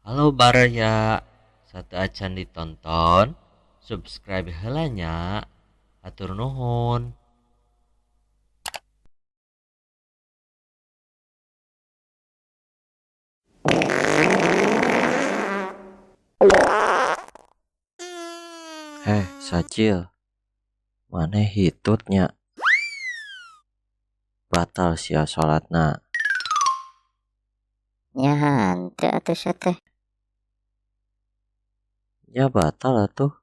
Halo Baraya, satu acan ditonton, subscribe helanya, atur nuhun. Sacil, maneh hitutnya batal sia salatna. Nyahan teu atuh teh. Ya batal atuh.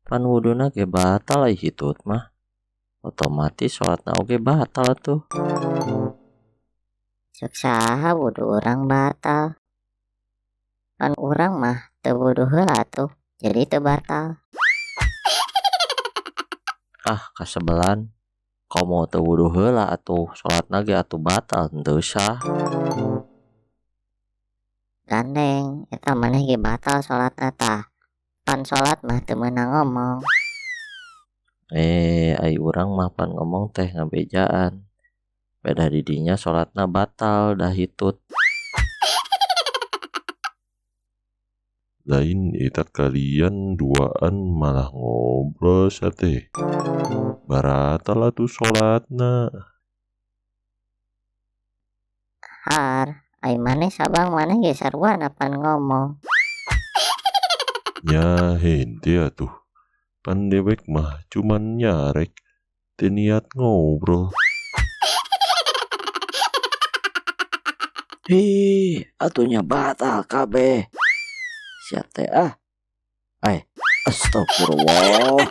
Pan wuduna ge batal ai hitut mah. Otomatis salatna oge batal atuh. Cek saha wudu urang batal. Pan urang mah teu wudu heula tuh, jadi teu batal. Kasebelan. Komo teu wudu heula atuh salatna ge atuh batal henteu sah. Gandeng, eta maneh ge batal salatna tah. Pan salat mah teu meunang ngomong. Ai urang mah pan ngomong teh ngabejaan. Beda didinya salatna batal dah hitut. Lain eta kalian duaan malah ngobrol sate. Baratal atuh salatna. Har, ai maneh sabang maneh ge sarwana pan ngomong. Nya hente atuh. Pan dewek mah cuman nyarek teu niat ngobrol. Atunya batal kabeh. Sia teh astagfirullah.